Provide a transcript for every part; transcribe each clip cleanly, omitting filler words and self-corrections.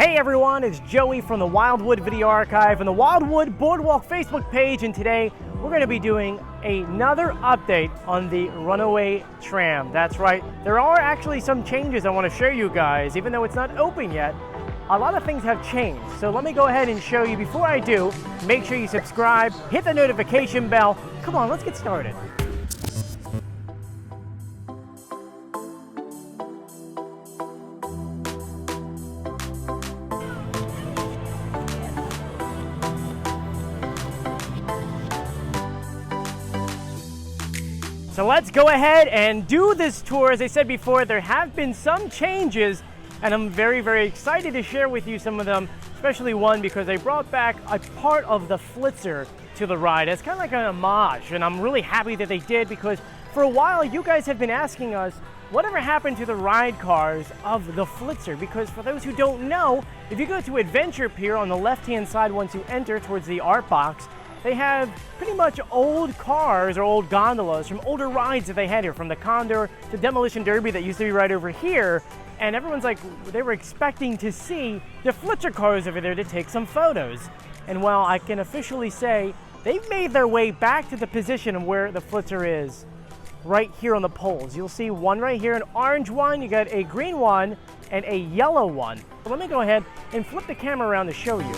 Hey everyone, it's Joey from the Wildwood Video Archive and the Wildwood Boardwalk Facebook page, and today we're going to be doing another update on the Runaway Tram. That's right, there are actually some changes I want to show you guys, even though it's not open yet. A lot of things have changed, so let me go ahead and show you. Before I do, make sure you subscribe, hit the notification bell. Come on, let's get started. So let's go ahead and do this tour. As I said before, there have been some changes, and I'm very, very excited to share with you some of them, especially one because they brought back a part of the Flitzer to the ride. It's kind of like an homage, and I'm really happy that they did, because for a while you guys have been asking us, whatever happened to the ride cars of the Flitzer? Because for those who don't know, if you go to Adventure Pier on the left-hand side once you enter towards the art box, they have pretty much old cars or old gondolas from older rides that they had here, from the Condor to Demolition Derby that used to be right over here. And everyone's like, they were expecting to see the Flitzer cars over there to take some photos. And well, I can officially say they've made their way back to the position of where the Flitzer is, right here on the poles. You'll see one right here, an orange one, you got a green one, and a yellow one. So let me go ahead and flip the camera around to show you.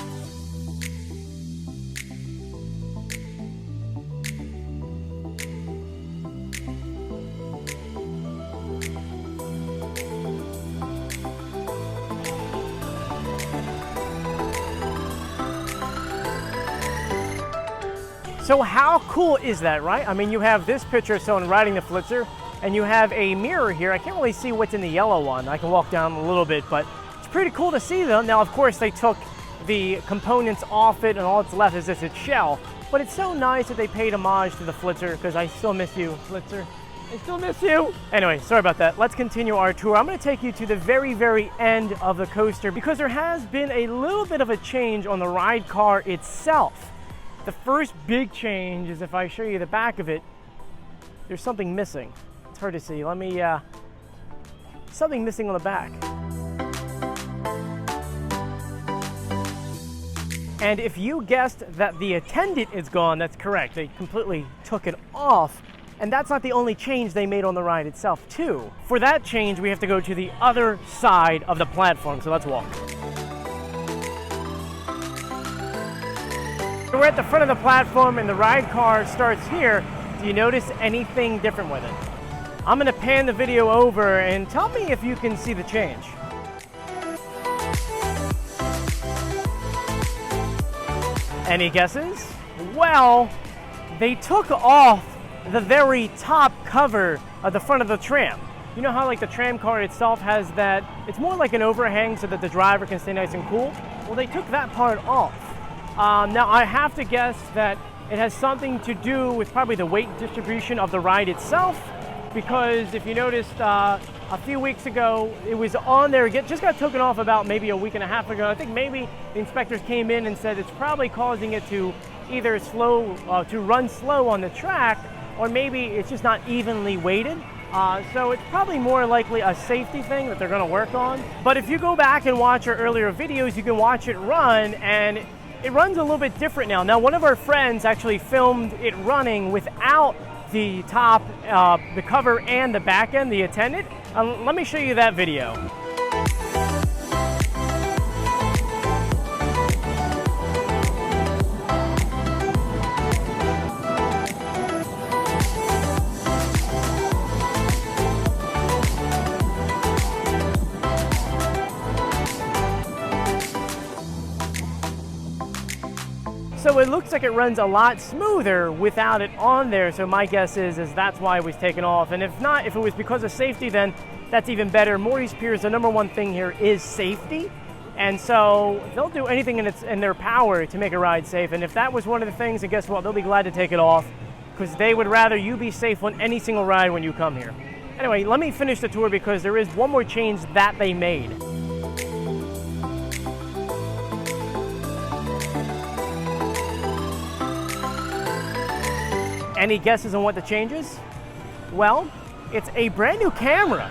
So how cool is that, right? I mean, you have this picture of someone riding the Flitzer, and you have a mirror here. I can't really see what's in the yellow one. I can walk down a little bit, but it's pretty cool to see them. Now, of course, they took the components off it, and all that's left is just its shell. But it's so nice that they paid homage to the Flitzer, because I still miss you, Flitzer. I still miss you. Anyway, sorry about that. Let's continue our tour. I'm going to take you to the very, very end of the coaster, because there has been a little bit of a change on the ride car itself. The first big change is, if I show you the back of it, there's something missing. It's hard to see. Let me, something missing on the back. And if you guessed that the attendant is gone, that's correct. They completely took it off. And that's not the only change they made on the ride itself, too. For that change, we have to go to the other side of the platform, so let's walk. We're at the front of the platform and the ride car starts here. Do you notice anything different with it? I'm going to pan the video over and tell me if you can see the change. Any guesses? Well, they took off the very top cover of the front of the tram. You know how like the tram car itself has that, it's more like an overhang so that the driver can stay nice and cool? Well, they took that part off. Now, I have to guess that it has something to do with probably the weight distribution of the ride itself, because if you noticed a few weeks ago, it was on there, just got taken off about maybe a week and a half ago. I think maybe the inspectors came in and said it's probably causing it to either to run slow on the track, or maybe it's just not evenly weighted. So it's probably more likely a safety thing that they're going to work on. But if you go back and watch our earlier videos, you can watch it run, and it runs a little bit different now. Now, one of our friends actually filmed it running without the top, the cover and the back end, the attendant. Let me show you that video. So it looks like it runs a lot smoother without it on there. So my guess is that's why it was taken off. And if not, if it was because of safety, then that's even better. Maurice Piers, the number one thing here is safety. And so they'll do anything in their power to make a ride safe. And if that was one of the things, then guess what? They'll be glad to take it off, because they would rather you be safe on any single ride when you come here. Anyway, let me finish the tour, because there is one more change that they made. Any guesses on what the change is? Well, it's a brand new camera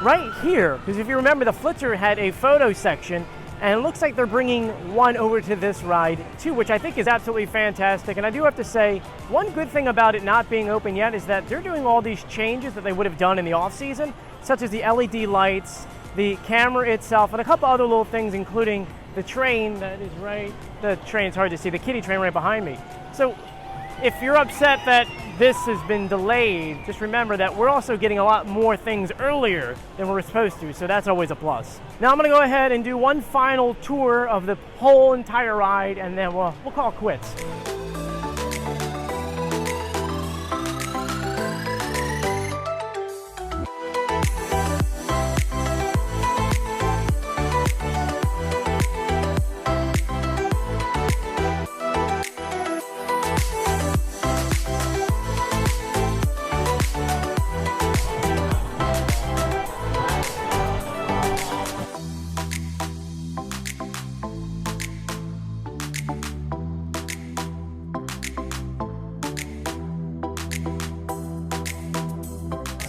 right here, because if you remember, the Flitzer had a photo section And it looks like they're bringing one over to this ride too, which I think is absolutely fantastic. And I do have to say, one good thing about it not being open yet is that they're doing all these changes that they would have done in the off season, such as the LED lights, the camera itself, and a couple other little things, including the train that is right, the train's hard to see, the kiddie train right behind me. So if you're upset that this has been delayed, just remember that we're also getting a lot more things earlier than we're supposed to, so that's always a plus. Now I'm gonna go ahead and do one final tour of the whole entire ride, and then we'll call it quits.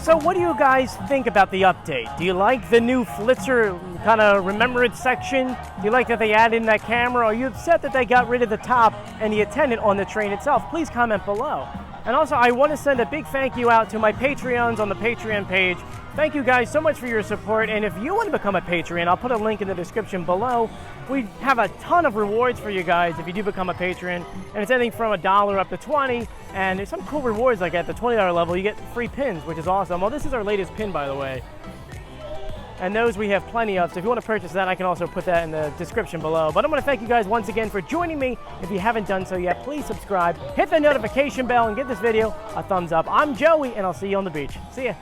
So what do you guys think about the update? Do you like the new Flitzer kind of remembrance section? Do you like that they added in that camera? Are you upset that they got rid of the top and the attendant on the train itself? Please comment below. And also, I want to send a big thank you out to my Patreons on the Patreon page. Thank you guys so much for your support, and if you want to become a Patreon, I'll put a link in the description below. We have a ton of rewards for you guys if you do become a patron, and it's anything from $1 up to 20, and there's some cool rewards like at the $20 level, you get free pins, which is awesome. Well, this is our latest pin, by the way. And those we have plenty of, so if you want to purchase that, I can also put that in the description below. But I want to thank you guys once again for joining me. If you haven't done so yet, please subscribe, hit the notification bell, and give this video a thumbs up. I'm Joey, and I'll see you on the beach. See ya.